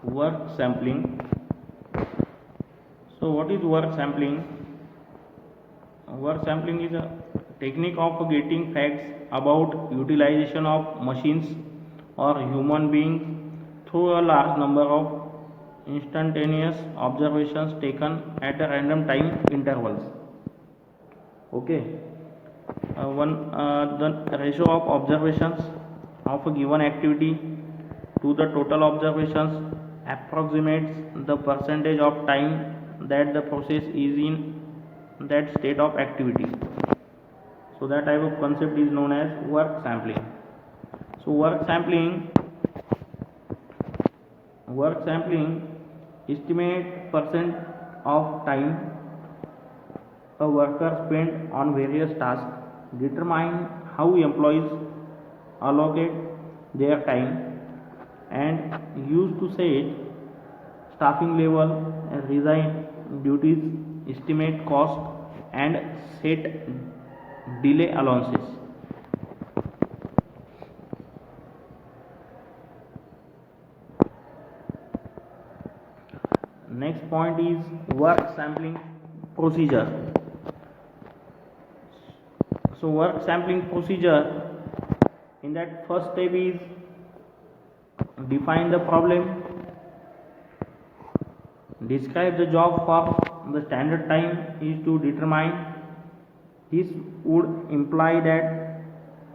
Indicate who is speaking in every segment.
Speaker 1: Work sampling. So what is work sampling? Work sampling is a technique of getting facts about utilization of machines or human beings through a large number of instantaneous observations taken at a random time intervals. Okay. The ratio of observations of a given activity to the total observations approximates the percentage of time that the process is in that state of activity. So that type of concept is known as work sampling. So work sampling estimate percent of time a worker spent on various tasks, determine how employees allocate their time, and used to set staffing level, resign duties, estimate cost, and set delay allowances. Next point is work sampling procedure. So work sampling procedure, in that first step is define the problem, describe the job for the standard time is to determine. This would imply that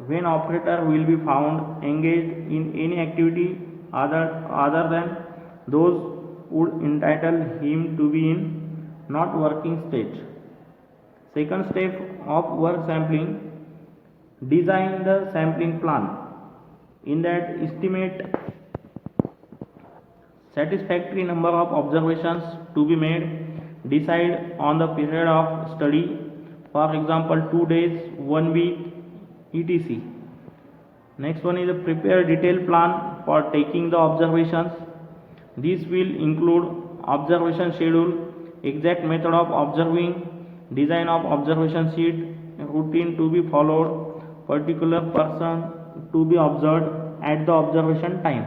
Speaker 1: when operator will be found engaged in any activity other than those would entitle him to be in not working state. Second step of work sampling, design the sampling plan. In that, estimate satisfactory number of observations to be made, decide on the period of study, for example 2 days, 1 week, etc. Next one is a prepare detailed plan for taking the observations. This will include observation schedule, exact method of observing, design of observation sheet, routine to be followed, particular person to be observed at the observation time.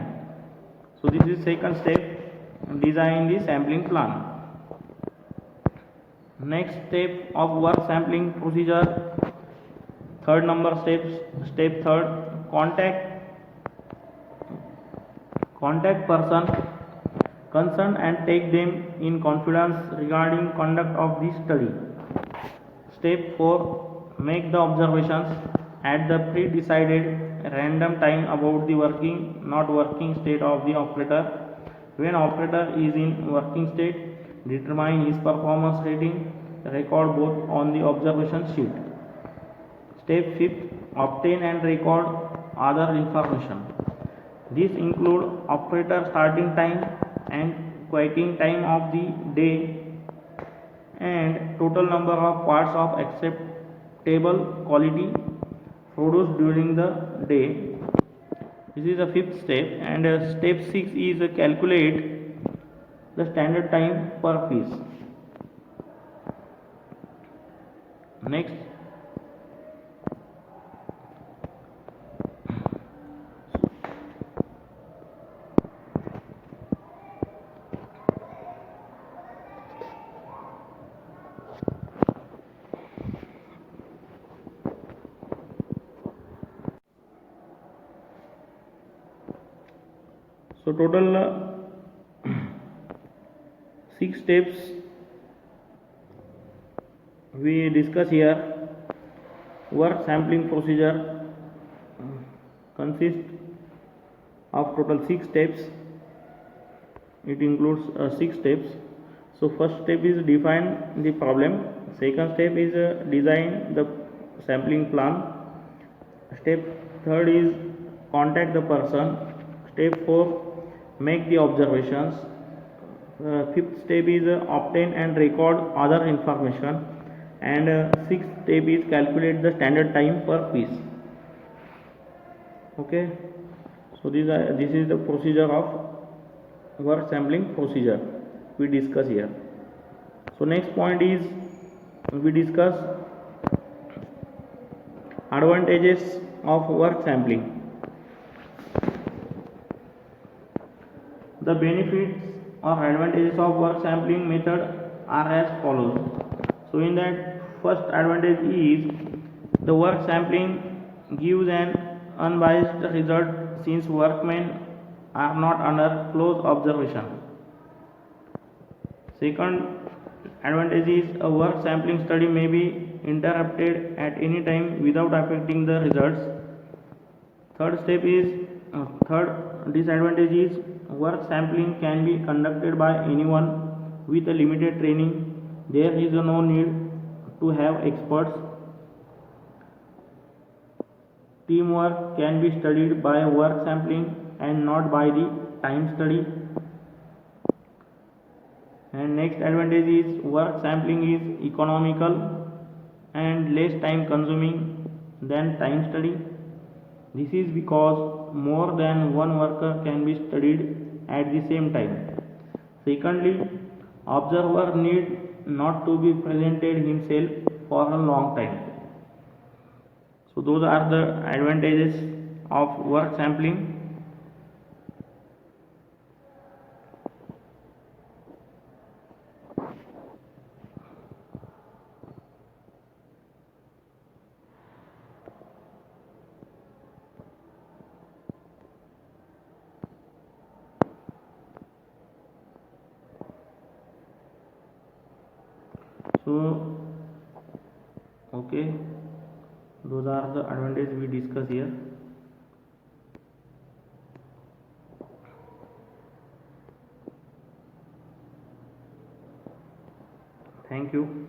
Speaker 1: So this is second step, design the sampling plan. Next step of work sampling procedure, third number step third, contact person concerned and take them in confidence regarding conduct of the study. Step 4, make the observations at the pre-decided random time about the working not working state of the operator. When operator is in working state, determine his performance rating, record both on the observation sheet. Step 5, obtain and record other information. This include operator starting time and quitting time of the day and total number of parts of acceptable quality produced during the day. This is the fifth step, and step 6 is calculate the standard time per piece. Next, so total 6 steps we discuss here. Work sampling procedure consists of total 6 steps. It includes 6 steps. So first step is define the problem. Second step is design the sampling plan. Step third is contact the person. Step 4, make the observations. Fifth step is obtain and record other information, and sixth step is calculate the standard time per piece. Okay, so this is the procedure of work sampling procedure we discuss here. So next point is we discuss advantages of work sampling. The benefits or advantages of work sampling method are as follows. So in that, first advantage is the work sampling gives an unbiased result since workmen are not under close observation. Second advantage is a work sampling study may be interrupted at any time without affecting the results. Third disadvantage is work sampling can be conducted by anyone with a limited training. There is no need to have experts. Teamwork can be studied by work sampling and not by the time study. And next advantage is work sampling is economical and less time consuming than time study. This is because more than one worker can be studied at the same time. Secondly, observer need not to be presented himself for a long time. So those are the advantages of work sampling. So okay, those are the advantages we discuss here. Thank you.